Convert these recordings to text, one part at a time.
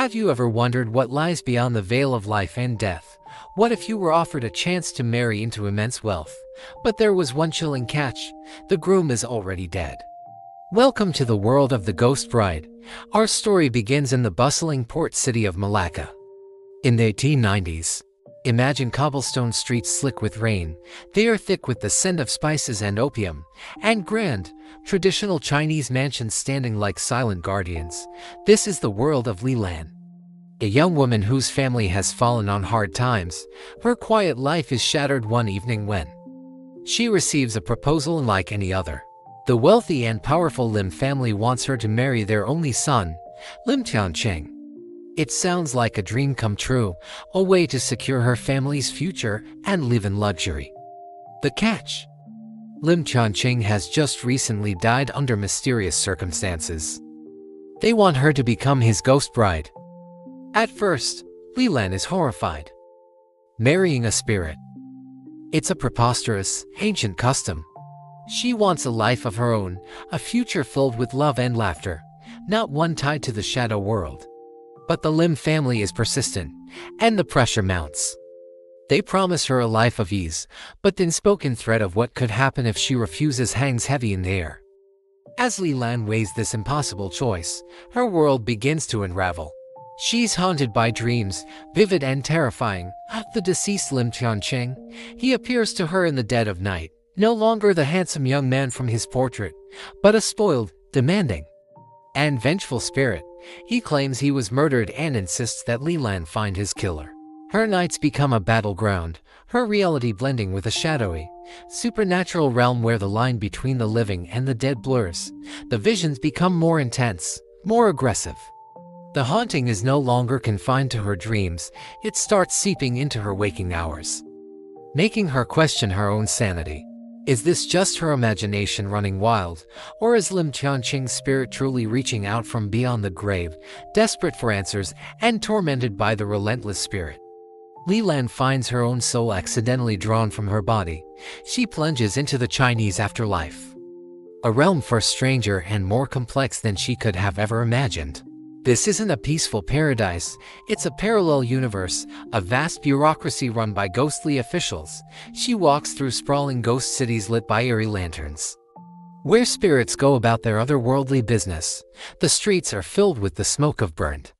Have you ever wondered what lies beyond the veil of life and death? What if you were offered a chance to marry into immense wealth? But there was one chilling catch: the groom is already dead. Welcome to the world of the Ghost Bride. Our story begins in the bustling port city of Malacca. In the 1890s, imagine cobblestone streets slick with rain. They are thick with the scent of spices and opium, and grand, traditional Chinese mansions standing like silent guardians. This is the world of Li Lan, a young woman whose family has fallen on hard times. Her quiet life is shattered one evening when she receives a proposal unlike any other. The wealthy and powerful Lim family wants her to marry their only son, Lim Tianqing. It sounds like a dream come true, a way to secure her family's future and live in luxury. The catch: Lim Tianqing has just recently died under mysterious circumstances. They want her to become his ghost bride. At first, Li Lan is horrified. Marrying a spirit. It's a preposterous, ancient custom. She wants a life of her own, a future filled with love and laughter, not one tied to the shadow world. But the Lim family is persistent, and the pressure mounts. They promise her a life of ease, but the unspoken threat of what could happen if she refuses hangs heavy in the air. As Li Lan weighs this impossible choice, her world begins to unravel. She's haunted by dreams, vivid and terrifying, of the deceased Lim Tianqing. He appears to her in the dead of night, no longer the handsome young man from his portrait, but a spoiled, demanding, and vengeful spirit. He claims he was murdered and insists that Li Lan find his killer. Her nights become a battleground, her reality blending with a shadowy, supernatural realm where the line between the living and the dead blurs. The visions become more intense, more aggressive. The haunting is no longer confined to her dreams, it starts seeping into her waking hours, making her question her own sanity. Is this just her imagination running wild, or is Lim Tianqing's spirit truly reaching out from beyond the grave, desperate for answers and tormented by the relentless spirit? Li Lan finds her own soul accidentally drawn from her body. She plunges into the Chinese afterlife, a realm far stranger and more complex than she could have ever imagined. This isn't a peaceful paradise, it's a parallel universe, a vast bureaucracy run by ghostly officials. She walks through sprawling ghost cities lit by eerie lanterns, where spirits go about their otherworldly business. The streets are filled with the smoke of burned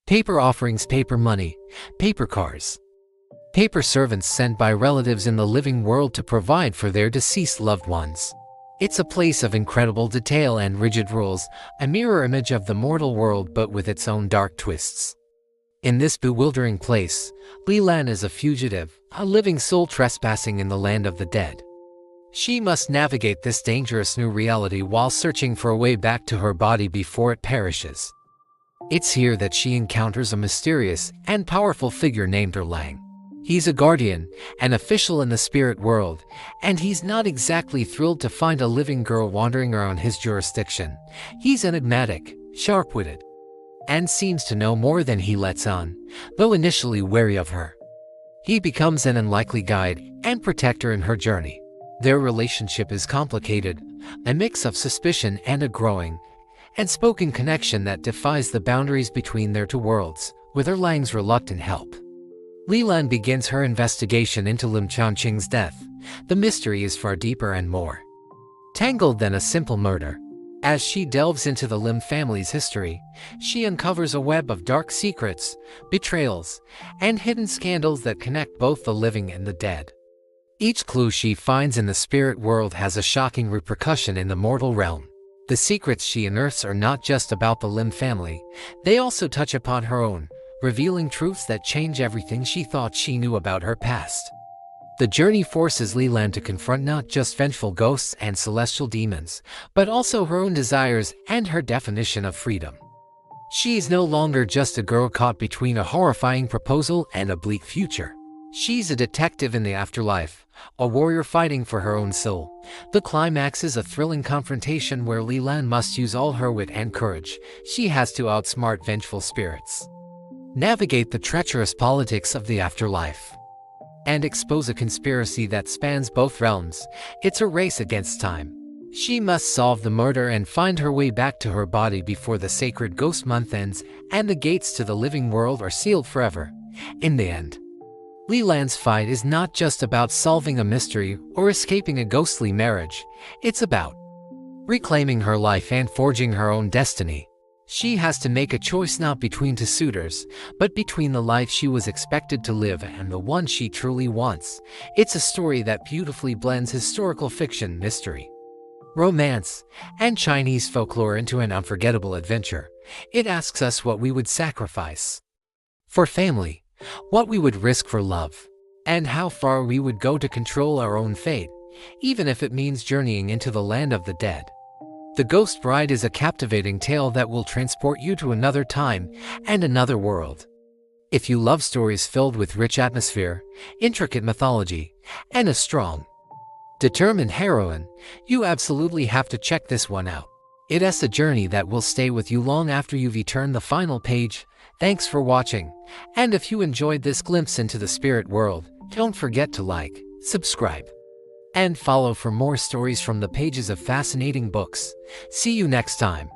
paper offerings, paper money, paper cars, paper servants sent by relatives in the living world to provide for their deceased loved ones. It's a place of incredible detail and rigid rules, a mirror image of the mortal world but with its own dark twists. In this bewildering place, Li Lan is a fugitive, a living soul trespassing in the land of the dead. She must navigate this dangerous new reality while searching for a way back to her body before it perishes. It's here that she encounters a mysterious and powerful figure named Erlang. He's a guardian, an official in the spirit world, and he's not exactly thrilled to find a living girl wandering around his jurisdiction. He's enigmatic, sharp-witted, and seems to know more than he lets on, though initially wary of her. He becomes an unlikely guide and protector in her journey. Their relationship is complicated, a mix of suspicion and a growing, unspoken connection that defies the boundaries between their two worlds. With Erlang's reluctant help, Li Lan begins her investigation into Lim Tianqing's death. The mystery is far deeper and more tangled than a simple murder. As she delves into the Lim family's history, she uncovers a web of dark secrets, betrayals, and hidden scandals that connect both the living and the dead. Each clue she finds in the spirit world has a shocking repercussion in the mortal realm. The secrets she unearths are not just about the Lim family, they also touch upon her own, revealing truths that change everything she thought she knew about her past. The journey forces Li Lan to confront not just vengeful ghosts and celestial demons, but also her own desires and her definition of freedom. She's no longer just a girl caught between a horrifying proposal and a bleak future. She's a detective in the afterlife, a warrior fighting for her own soul. The climax is a thrilling confrontation where Li Lan must use all her wit and courage. She has to outsmart vengeful spirits, navigate the treacherous politics of the afterlife, and expose a conspiracy that spans both realms. It's a race against time, She must solve the murder and find her way back to her body before the sacred ghost month ends and the gates to the living world are sealed forever. In the end, Leland's fight is not just about solving a mystery or escaping a ghostly marriage. It's about reclaiming her life and forging her own destiny. She has to make a choice not between two suitors, but between the life she was expected to live and the one she truly wants. It's a story that beautifully blends historical fiction, mystery, romance, and Chinese folklore into an unforgettable adventure. It asks us what we would sacrifice for family, what we would risk for love, and how far we would go to control our own fate, even if it means journeying into the land of the dead. The Ghost Bride is a captivating tale that will transport you to another time and another world. If you love stories filled with rich atmosphere, intricate mythology, and a strong, determined heroine, you absolutely have to check this one out. It's a journey that will stay with you long after you've turned the final page. Thanks for watching, and if you enjoyed this glimpse into the spirit world, don't forget to like, subscribe, and follow for more stories from the pages of fascinating books. See you next time.